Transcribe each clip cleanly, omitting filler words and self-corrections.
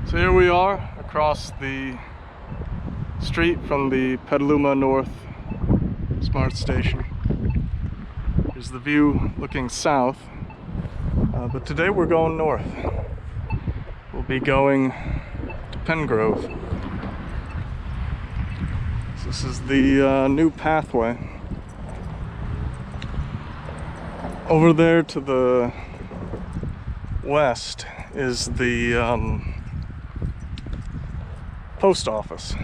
So here we are across the street from the Petaluma North Smart Station. Here's the view looking south, but today we're going north. We'll be going to Penngrove. So this is the new pathway. Over there to the west is the post office.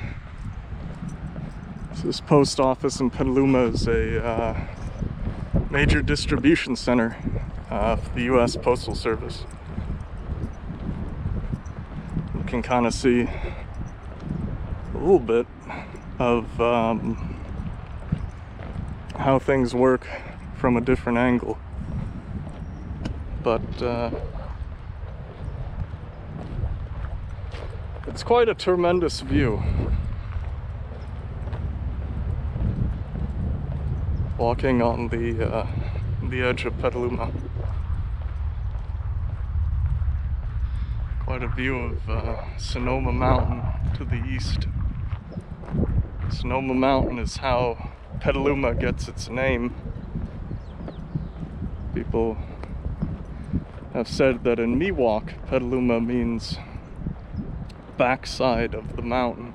So this post office in Petaluma is a major distribution center for the U.S. Postal Service. You can kind of see a little bit of how things work from a different angle, but it's quite a tremendous view. Walking on the edge of Petaluma. Quite a view of Sonoma Mountain to the east. Sonoma Mountain is how Petaluma gets its name. People have said that in Miwok, Petaluma means backside of the mountain.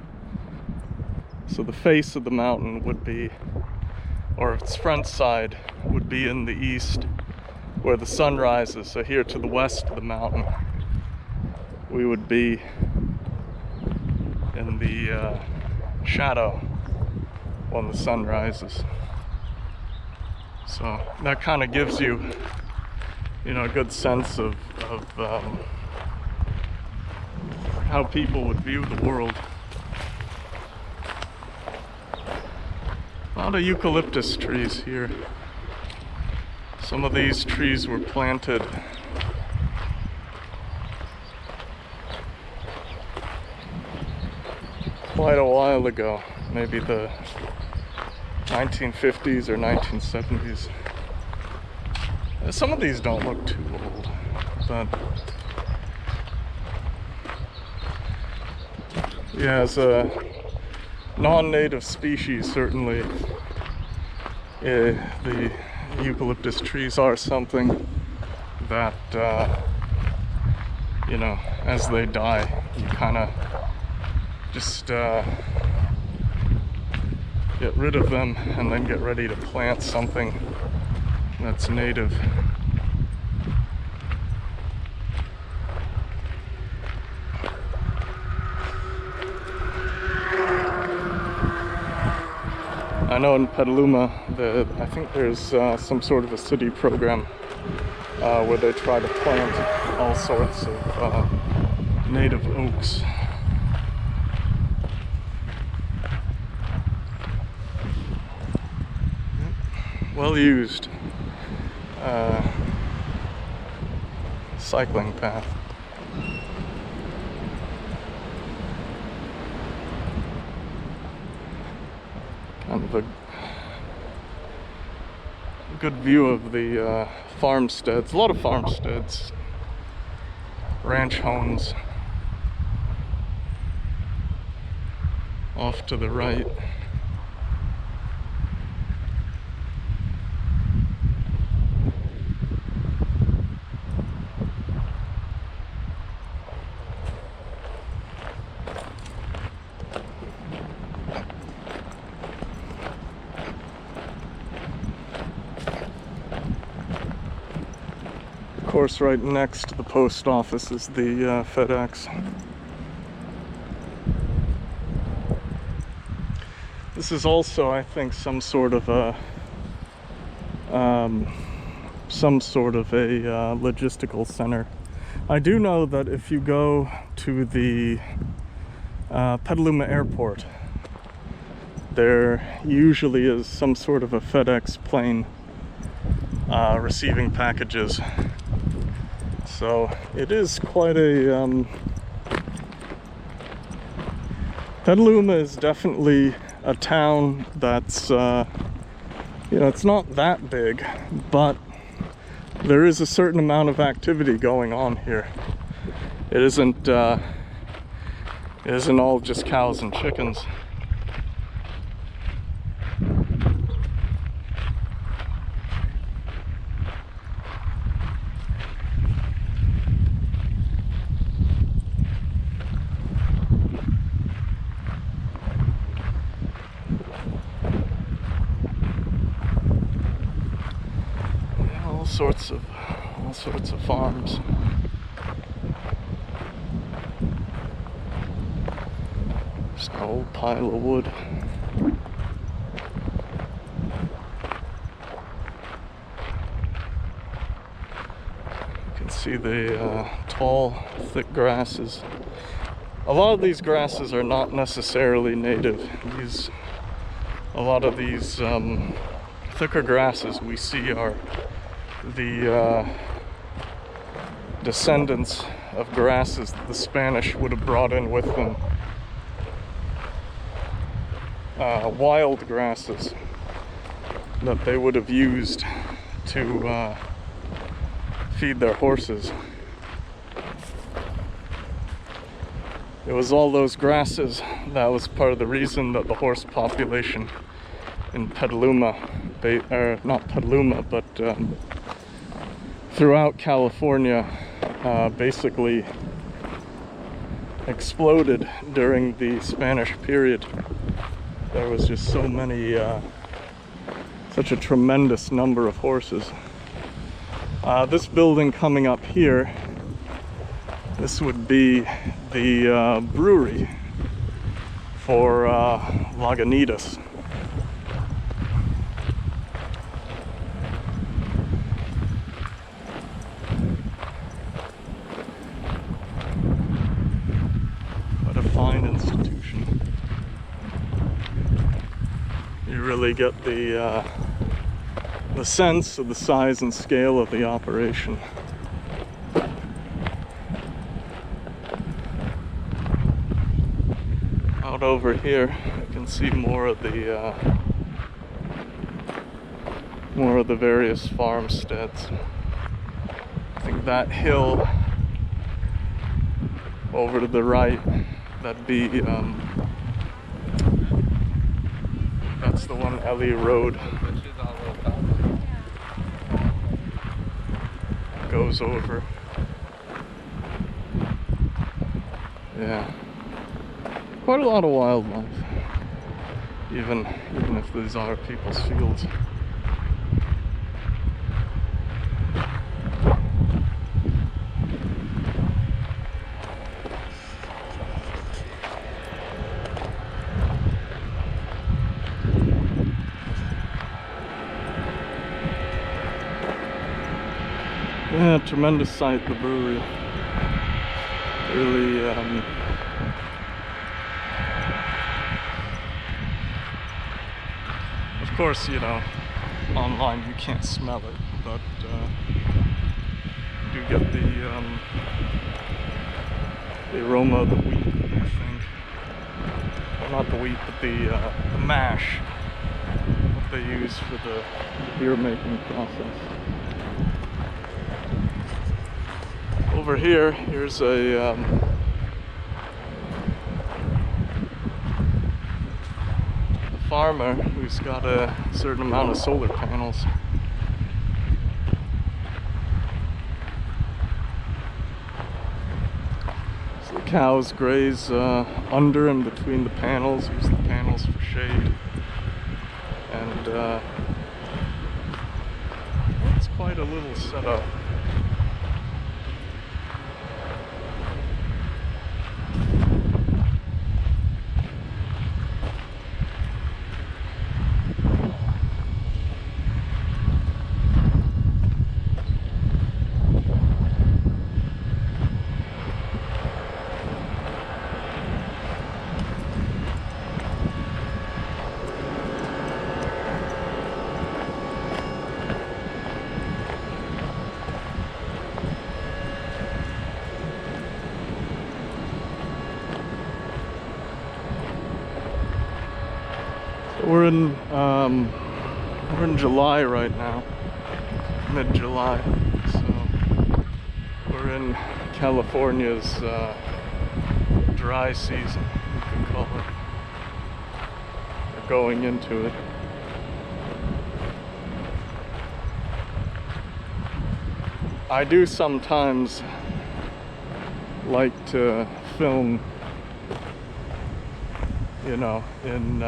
So the face of the mountain would be, or its front side would be in the east where the sun rises. So here to the west of the mountain we would be in the shadow when the sun rises. So that kind of gives you, a good sense of how people would view the world. A lot of eucalyptus trees here. Some of these trees were planted quite a while ago, maybe the 1950s or 1970s. Some of these don't look too old, but yeah, as a non-native species, certainly the eucalyptus trees are something that, as they die, you kind of just get rid of them and then get ready to plant something that's native. I know in Petaluma, I think there's some sort of a city program where they try to plant all sorts of native oaks. Well used cycling path. Kind of a good view of the farmsteads. A lot of farmsteads, ranch homes off to the right. Of course, right next to the post office is the FedEx. This is also, I think, some sort of a logistical center. I do know that if you go to the Petaluma Airport, there usually is some sort of a FedEx plane receiving packages. So it is quite a Petaluma is definitely a town that's it's not that big, but there is a certain amount of activity going on here. It isn't It isn't all just cows and chickens. Yeah, all sorts of farms. Just an old pile of wood. You can see the tall, thick grasses. A lot of these grasses are not necessarily native. A lot of these thicker grasses we see are the descendants of grasses that the Spanish would have brought in with them. Wild grasses that they would have used to feed their horses. It was all those grasses that was part of the reason that the horse population in Petaluma, not Petaluma, but throughout California basically exploded during the Spanish period. There was just so many, such a tremendous number of horses. This building coming up here, this would be the brewery for Lagunitas. What a fine institution. You really get the sense of the size and scale of the operation. Out over here, you can see more of the various farmsteads. I think that hill over to the right, that'd be that's the one Ellie Road goes over. Yeah. Quite a lot of wildlife, even if these are people's fields. Yeah, tremendous sight, the brewery. Really, of course, you know, online you can't smell it, but you do get the aroma of the wheat, I think. Well, not the wheat, but the mash that they use for the beer making process. Over here, here's a farmer who's got a certain amount of solar panels. So the cows graze under and between the panels, use the panels for shade, and it's quite a little setup. We're in July right now, mid-July, so we're in California's dry season, you could call it. We're going into it. I do sometimes like to film, you know, in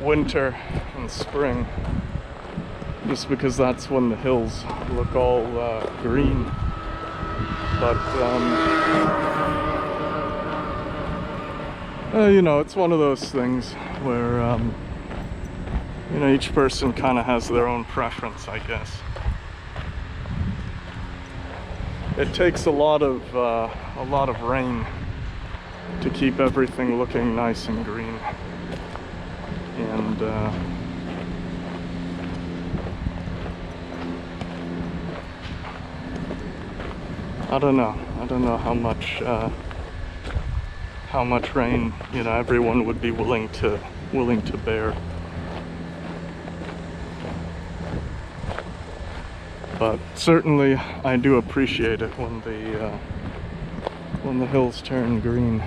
winter and spring, just because that's when the hills look all green. But you know, it's one of those things where you know, each person kind of has their own preference, I guess. It takes a lot of rain to keep everything looking nice and green. And I don't know how much rain, you know, everyone would be willing to bear. But certainly I do appreciate it when the hills turn green.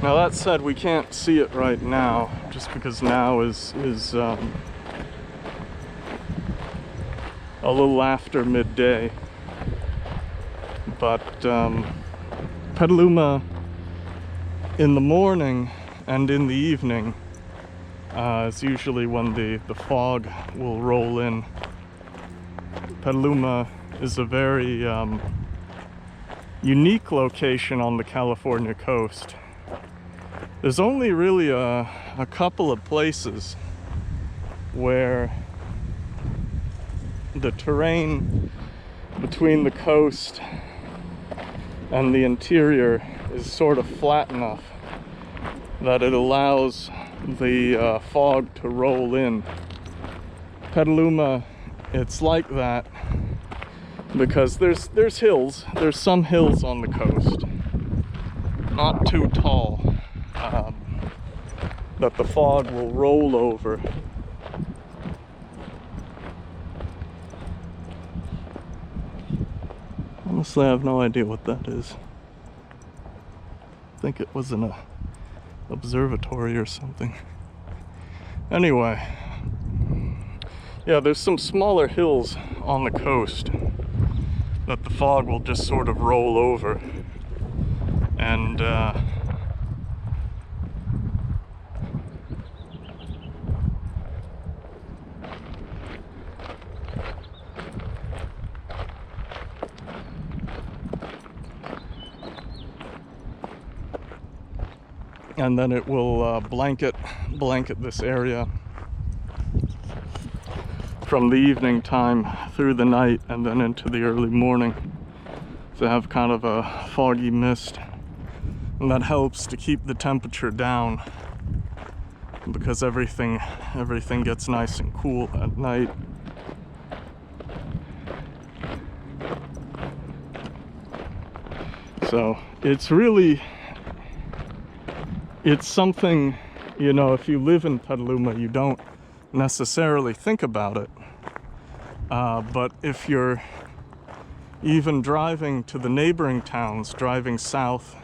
Now that said, we can't see it right now, just because now is a little after midday. But Petaluma in the morning and in the evening is usually when the fog will roll in. Petaluma is a very unique location on the California coast. There's only really a couple of places where the terrain between the coast and the interior is sort of flat enough that it allows the fog to roll in. Petaluma, it's like that because there's hills. There's some hills on the coast, not too tall, that the fog will roll over. Honestly, I have no idea what that is. I think it was an observatory or something. Anyway, yeah, there's some smaller hills on the coast that the fog will just sort of roll over. And then it will blanket this area from the evening time through the night and then into the early morning, to have kind of a foggy mist, and that helps to keep the temperature down because everything gets nice and cool at night. So it's something, you know, if you live in Petaluma, you don't necessarily think about it. But if you're even driving to the neighboring towns, driving south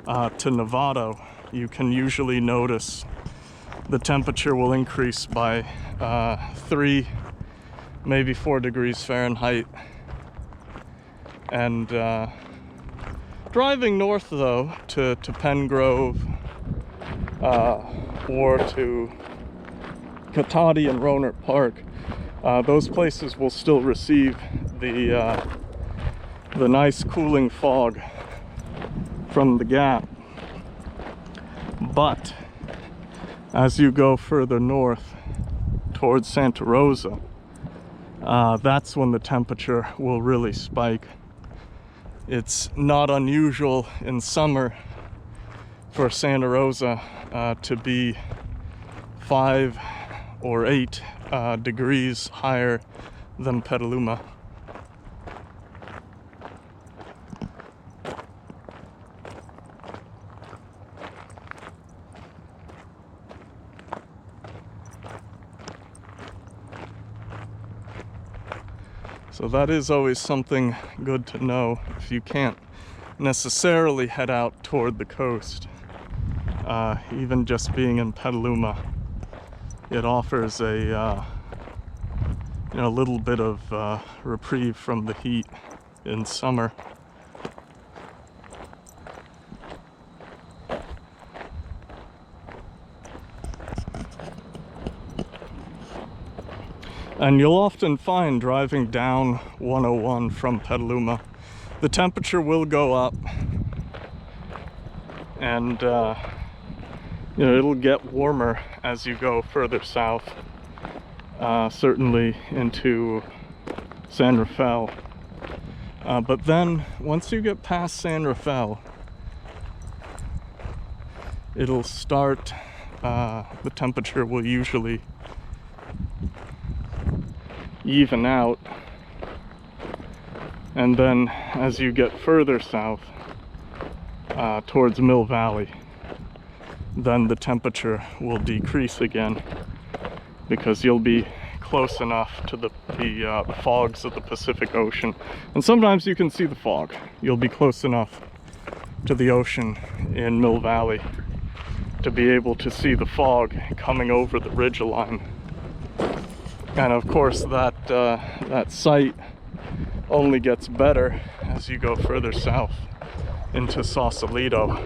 to Novato, you can usually notice the temperature will increase by 3, maybe 4 degrees Fahrenheit. And driving north, though, to Penngrove or to Katati and Rohnert Park, those places will still receive the nice cooling fog from the gap. But as you go further north towards Santa Rosa, that's when the temperature will really spike. It's not unusual in summer for Santa Rosa to be 5 or 8 degrees higher than Petaluma. So that is always something good to know if you can't necessarily head out toward the coast. Even just being in Petaluma, it offers a little bit of reprieve from the heat in summer. And you'll often find driving down 101 from Petaluma, the temperature will go up, and it'll get warmer as you go further south, certainly into San Rafael. But then once you get past San Rafael, it'll start, the temperature will usually even out, and then as you get further south towards Mill Valley, then the temperature will decrease again, because you'll be close enough to the fogs of the Pacific Ocean. And sometimes you can see the fog. You'll be close enough to the ocean in Mill Valley to be able to see the fog coming over the ridgeline. And of course that sight only gets better as you go further south into Sausalito,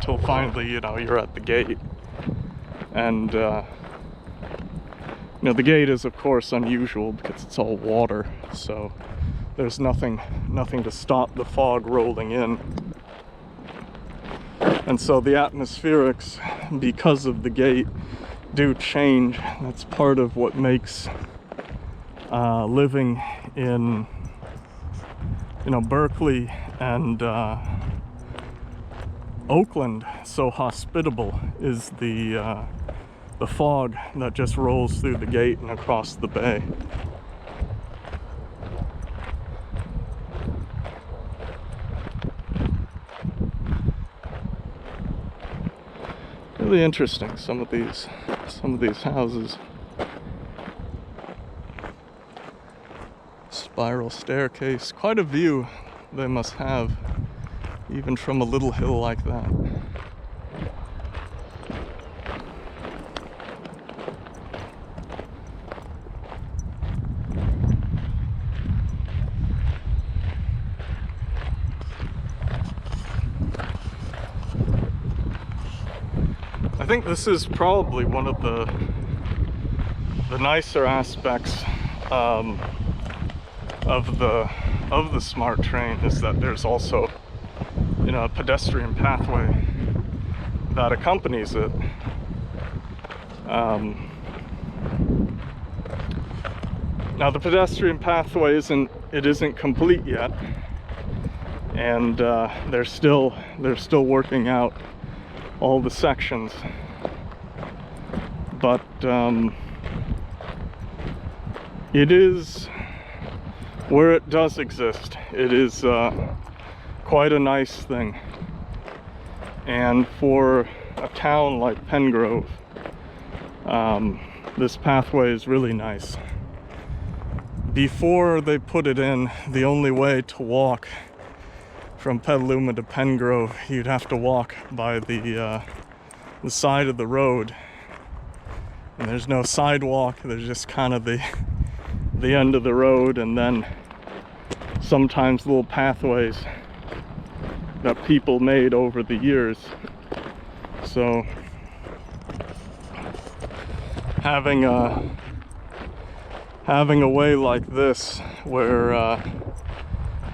till finally you're at the gate. And the gate is of course unusual because it's all water, so there's nothing to stop the fog rolling in. And so the atmospherics, because of the gate, do change. That's part of what makes living in Berkeley and Oakland so hospitable, is the fog that just rolls through the gate and across the bay. Really interesting, some of these houses. Spiral staircase, quite a view they must have, even from a little hill like that. I think this is probably one of the nicer aspects of the smart train, is that there's also a pedestrian pathway that accompanies it. Now the pedestrian pathway isn't complete yet, and they're still working out all the sections, but it is, where it does exist, it is quite a nice thing. And for a town like Penngrove, this pathway is really nice. Before they put it in, the only way to walk from Petaluma to Penngrove, you'd have to walk by the side of the road, and there's no sidewalk. There's just kind of the end of the road, and then sometimes little pathways that people made over the years. So having a way like this where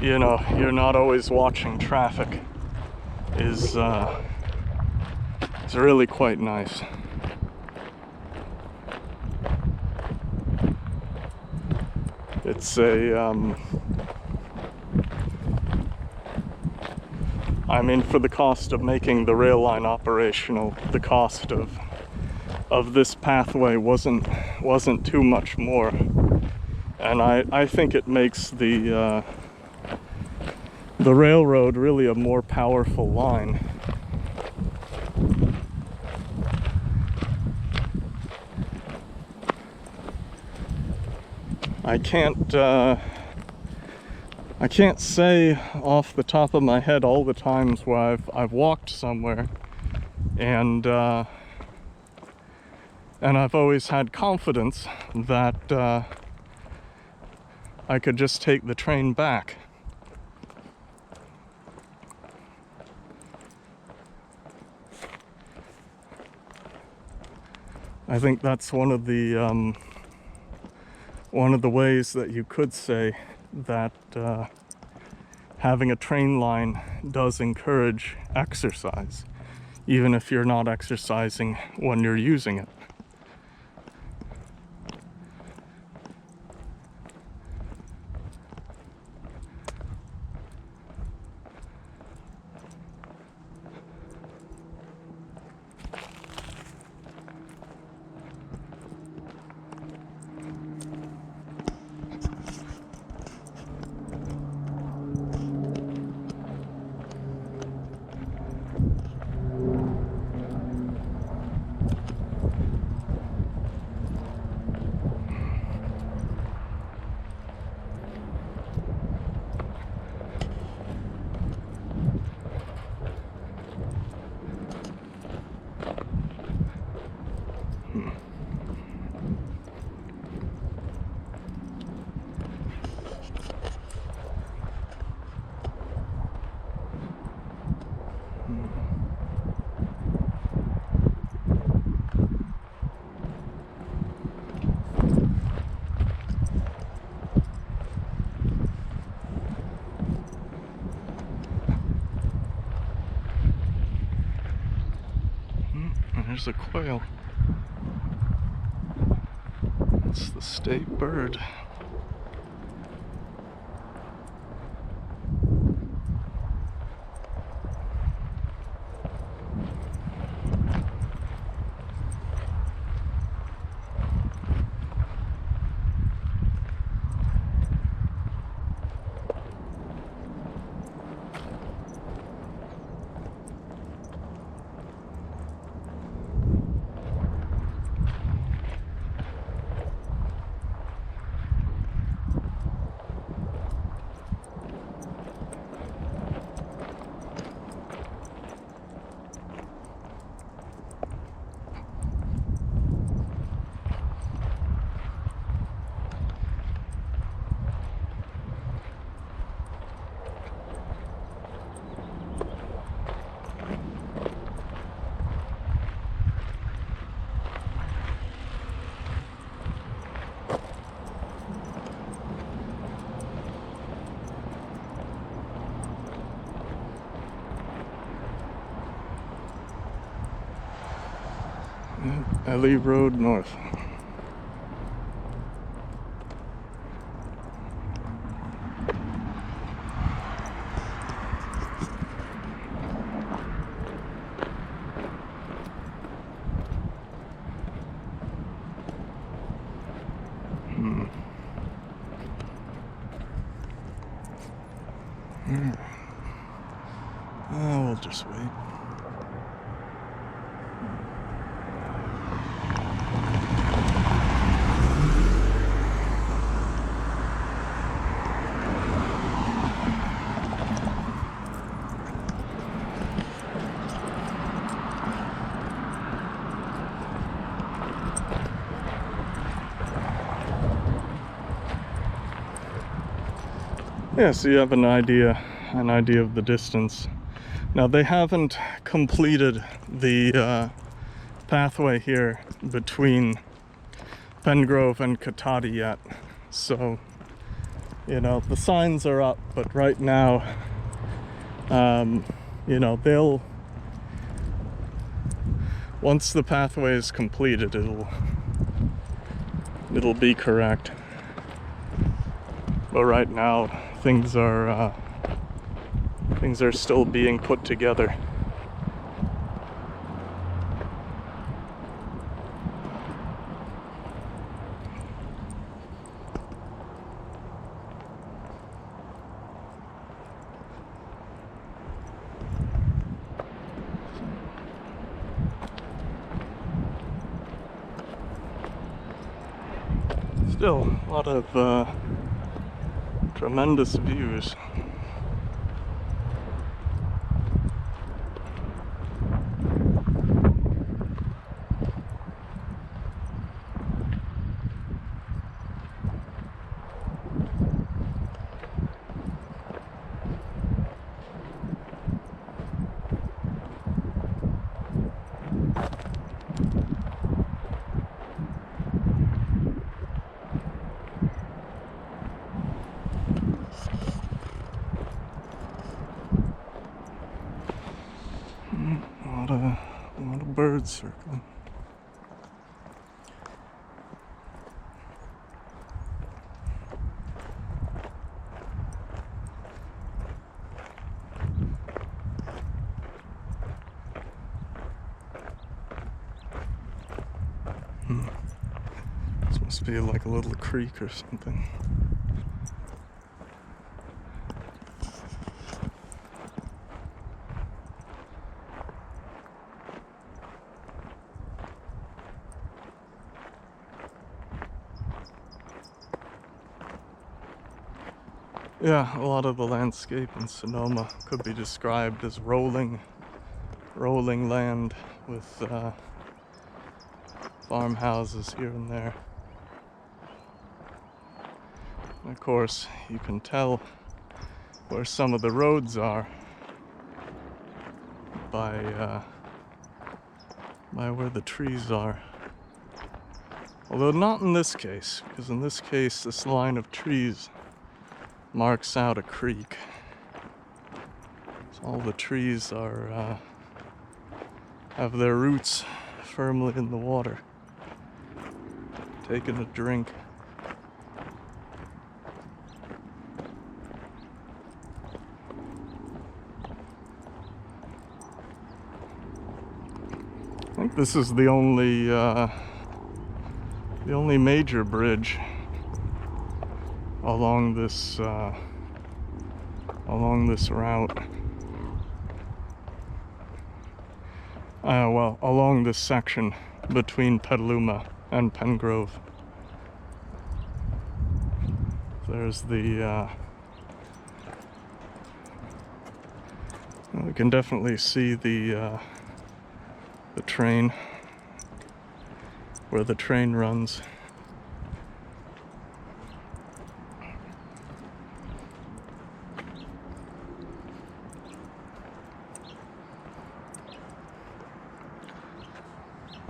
you're not always watching traffic is really quite nice. It's I mean, for the cost of making the rail line operational, the cost of this pathway wasn't too much more. And I think it makes the railroad really a more powerful line. I can't say off the top of my head all the times where I've walked somewhere and I've always had confidence that I could just take the train back. I think that's one of the ways that you could say that having a train line does encourage exercise, even if you're not exercising when you're using it. There's a quail. It's the state bird. Ellie Road North. We'll just wait. Yeah, so you have an idea of the distance. Now they haven't completed the pathway here between Penngrove and Katati yet. So, you know, the signs are up, but right now, you know, once the pathway is completed, it'll be correct. But right now, things are still being put together. Still, a lot of tremendous views. A lot of birds circling. This must be like a little creek or something. Yeah, a lot of the landscape in Sonoma could be described as rolling land with farmhouses here and there. And of course, you can tell where some of the roads are by where the trees are. Although not in this case, because in this case, this line of trees marks out a creek. So all the trees are have their roots firmly in the water, taking a drink. I think this is the only major bridge along this route. Well, along this section between Petaluma and Penngrove. There's the we can definitely see the train, where the train runs.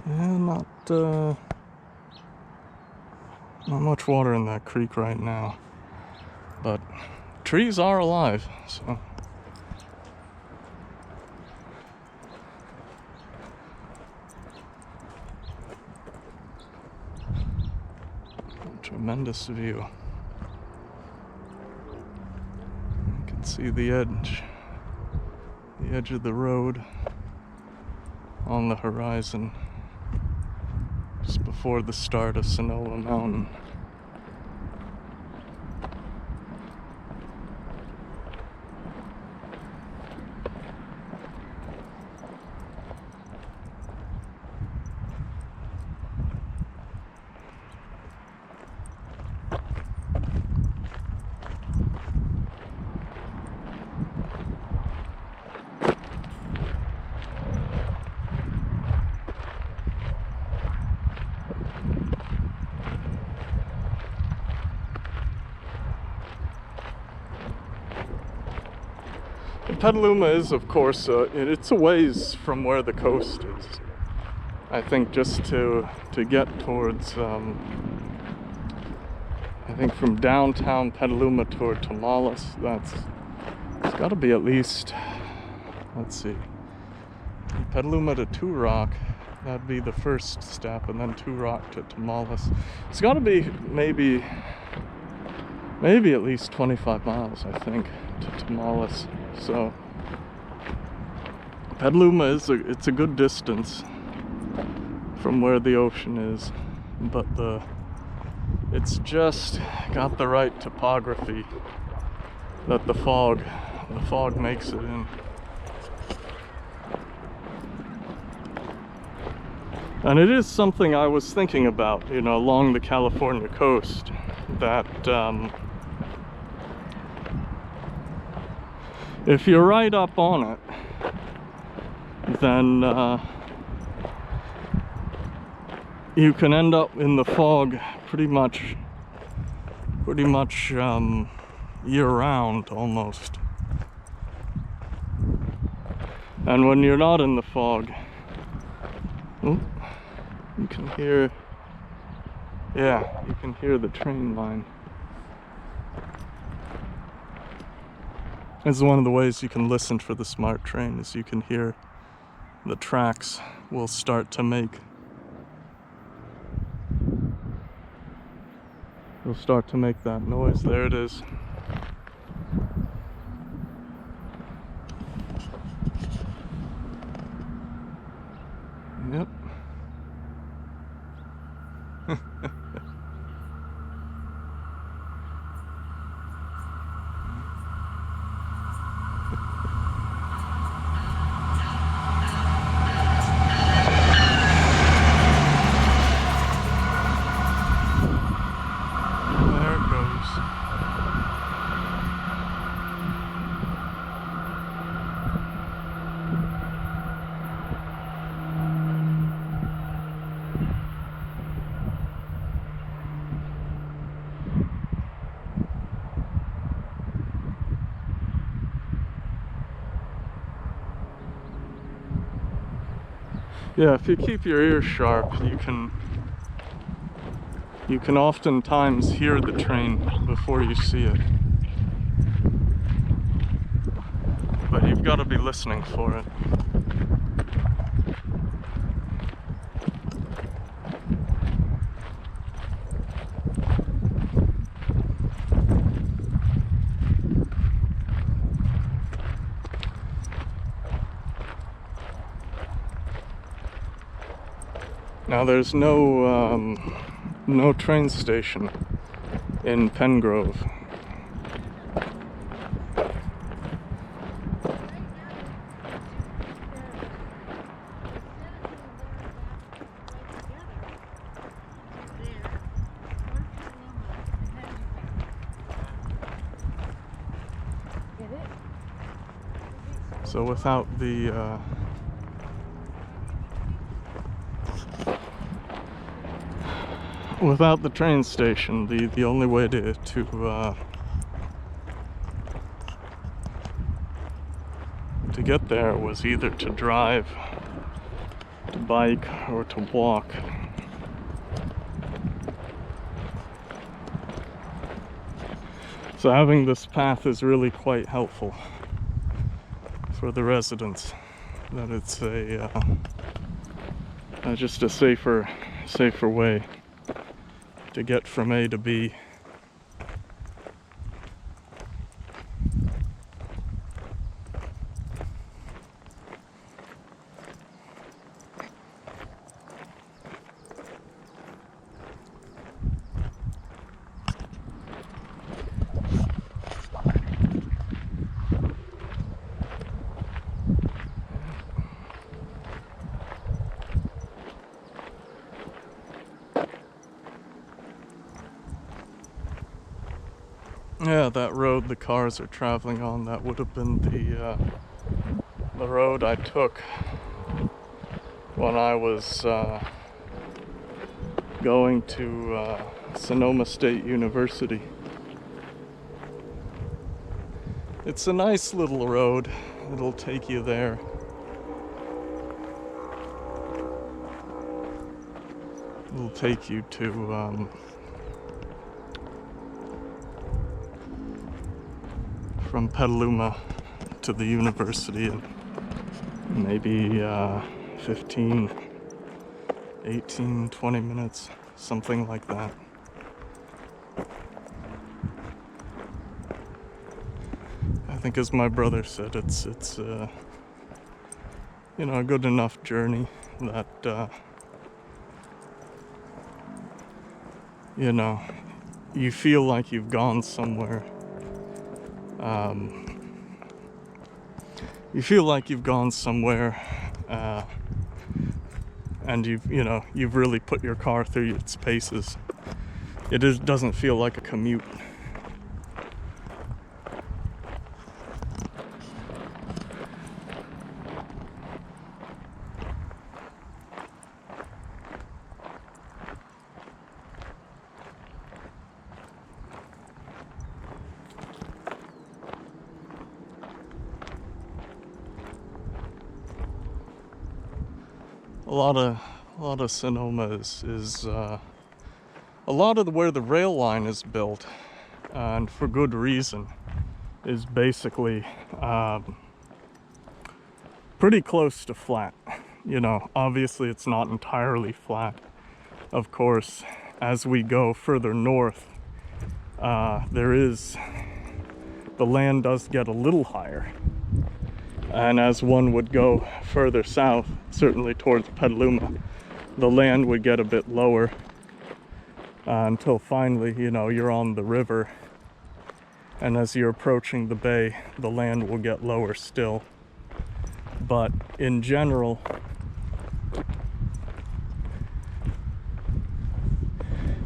Yeah, not much water in that creek right now, but trees are alive, so. Tremendous view. You can see the edge of the road on the horizon just before the start of Sonoma-Marin. Petaluma is, of course, it's a ways from where the coast is. I think just to get towards, I think from downtown Petaluma toward Tamales, it's got to be at least, let's see, Petaluma to Two Rock, that'd be the first step, and then Two Rock to Tamales. It's got to be maybe at least 25 miles, I think, to Tamales. So Petaluma it's a good distance from where the ocean is, but it's just got the right topography that the fog makes it in. And it is something I was thinking about, you know, along the California coast, that if you're right up on it, then you can end up in the fog pretty much year-round almost. And when you're not in the fog, you can hear, yeah, you can hear the train line. This is one of the ways you can listen for the smart train, is you can hear the tracks will start to make. It'll start to make that noise. There it is. Yep. There it goes. Yeah, if you keep your ears sharp, you can oftentimes hear the train before you see it. But you've got to be listening for it. Now there's no train station in Penngrove. So without the train station, the only way to get there was either to drive, to bike, or to walk. So having this path is really quite helpful for the residents, that it's just a safer way to get from A to B. Yeah, that road the cars are traveling on, that would have been the road I took when I was going to Sonoma State University. It's a nice little road. It'll take you there. It'll take you to from Petaluma to the university in maybe 15, 18, 20 minutes, something like that. I think, as my brother said, it's you know, a good enough journey that you know, you feel like you've gone somewhere. You feel like you've gone somewhere and you've really put your car through its paces. Doesn't feel like a commute. A lot of Sonoma is a lot of where the rail line is built, and for good reason, is basically pretty close to flat. Obviously it's not entirely flat. Of course, as we go further north, the land does get a little higher. And as one would go further south, certainly towards Petaluma, the land would get a bit lower until finally, you're on the river. And as you're approaching the bay, the land will get lower still. But in general,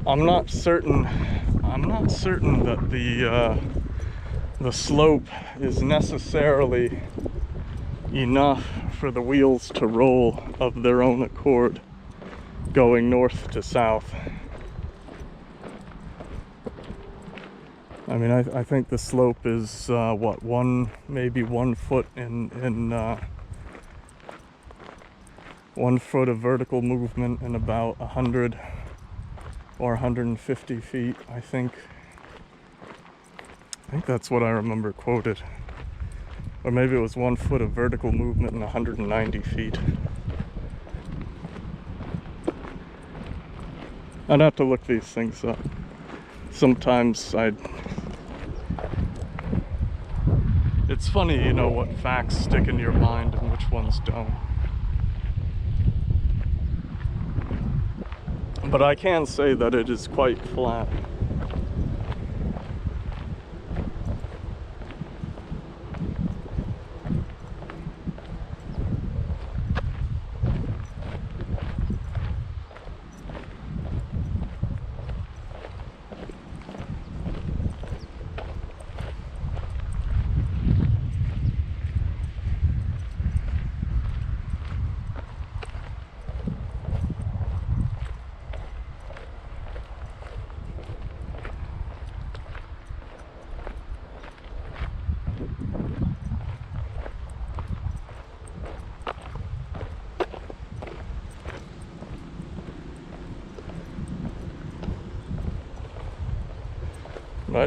I'm not certain that the slope is necessarily enough for the wheels to roll of their own accord going north to south. I mean, I think the slope is maybe 1 foot in 1 foot of vertical movement in about 100 or 150 feet, I think. I think that's what I remember quoted. Or maybe it was 1 foot of vertical movement in 190 feet. I'd have to look these things up. Sometimes it's funny, what facts stick in your mind and which ones don't. But I can say that it is quite flat.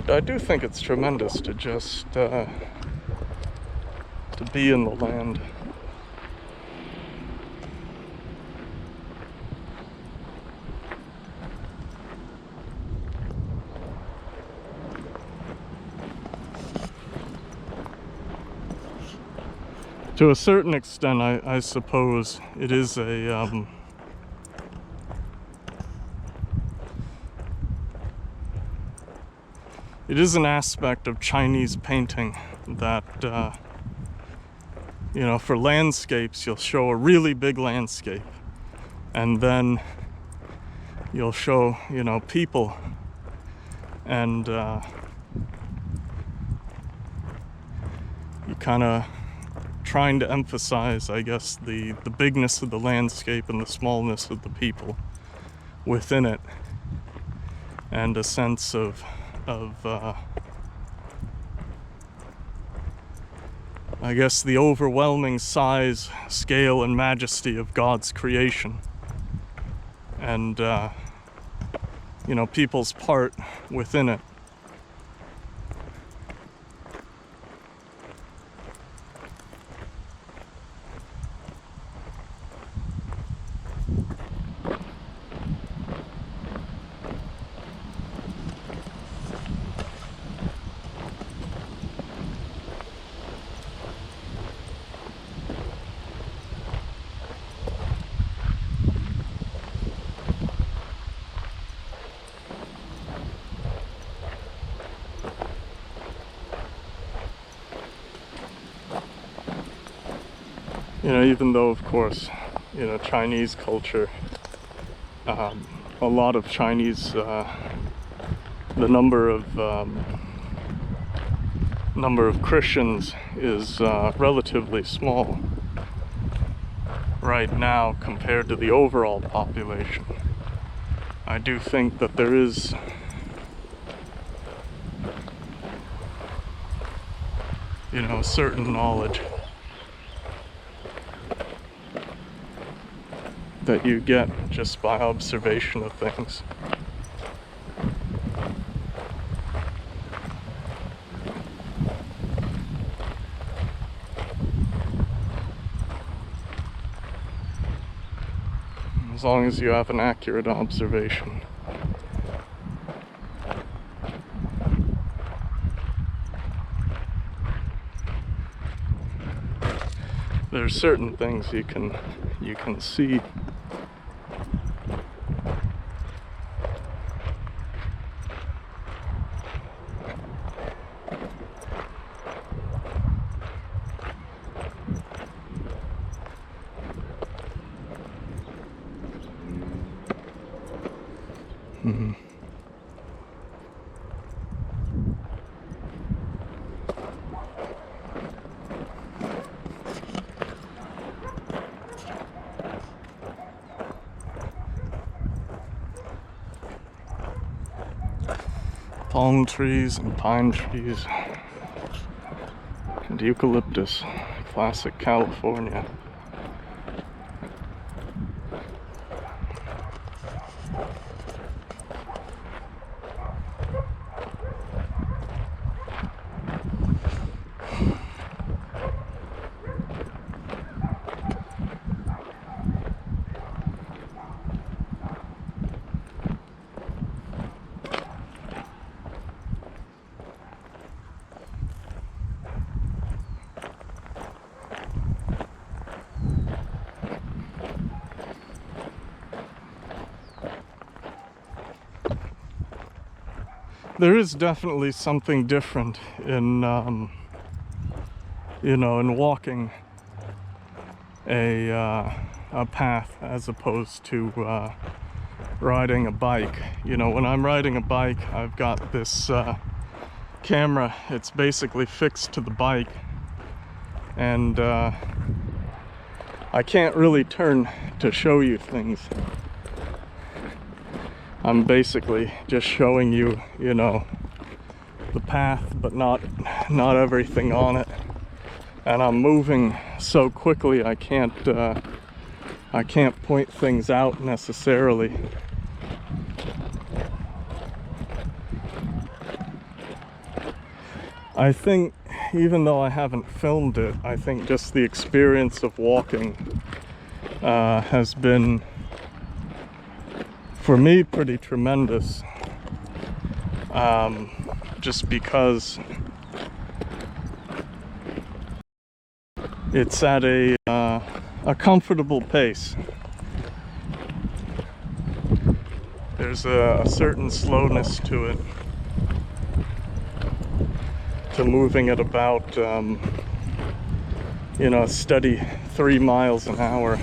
I do think it's tremendous to just to be in the land. To a certain extent, I suppose it is a it is an aspect of Chinese painting that, for landscapes, you'll show a really big landscape, and then you'll show, people, and you kind of trying to emphasize, I guess, the bigness of the landscape and the smallness of the people within it, and a sense of I guess the overwhelming size, scale, and majesty of God's creation, and people's part within it. Even though, of course, you know, Chinese culture. A lot of Chinese, the number of Christians is relatively small right now compared to the overall population. I do think that there is you know, a certain knowledge that you get just by observation of things. As long as you have an accurate observation. There's certain things you can see. Palm trees and pine trees and eucalyptus, classic California. There is definitely something different in, you know, in walking a path as opposed to riding a bike. You know, when I'm riding a bike, I've got this camera. It's basically fixed to the bike, and I can't really turn to show you things. I'm basically just showing you, you know, the path, but not everything on it. And I'm moving so quickly I can't point things out necessarily. I think, even though I haven't filmed it, I think just the experience of walking has been, for me, pretty tremendous, just because it's at a comfortable pace. There's a certain slowness to it, to moving at about, you know, a steady 3 miles an hour.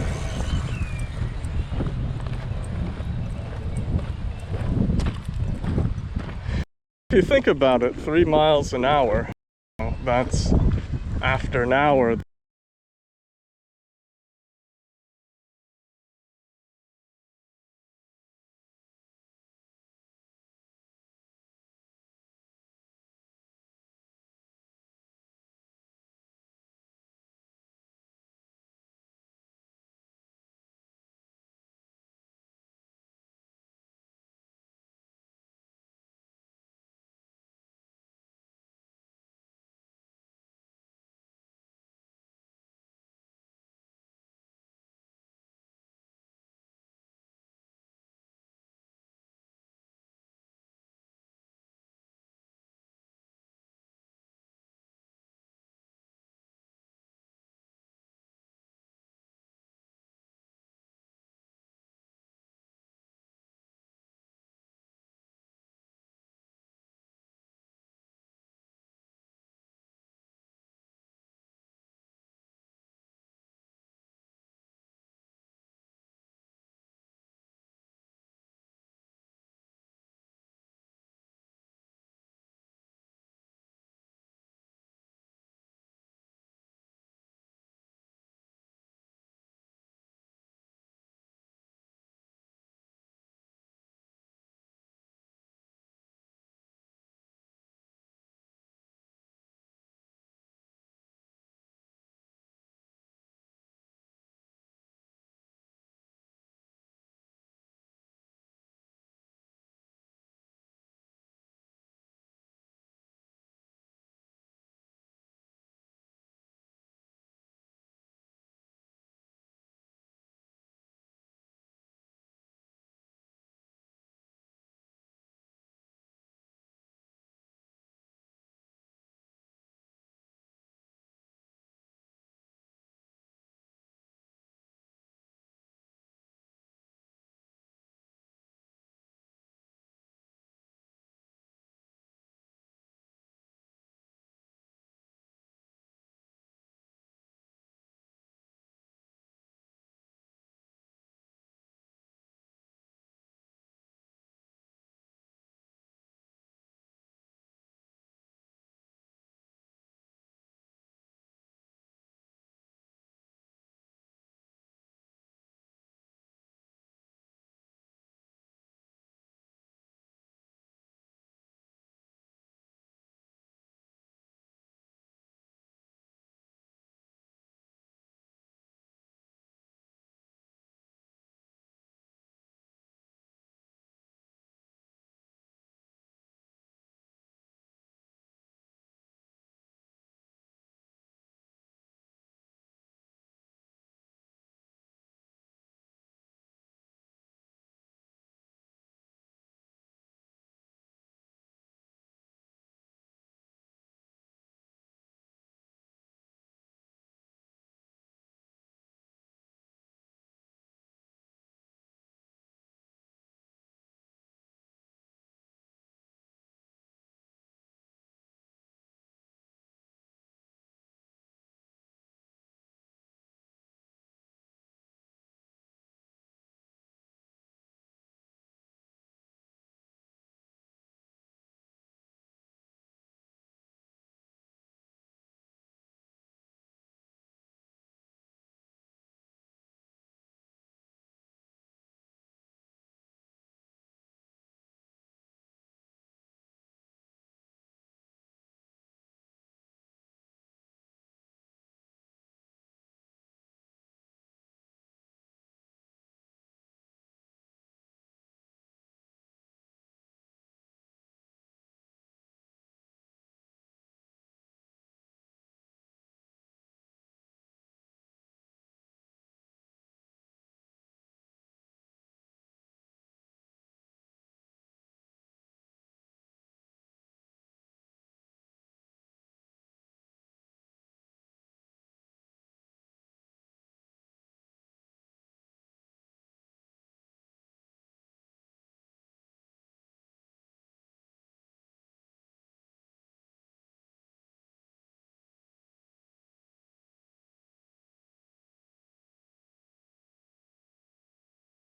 If you think about it, 3 miles an hour, that's after an hour,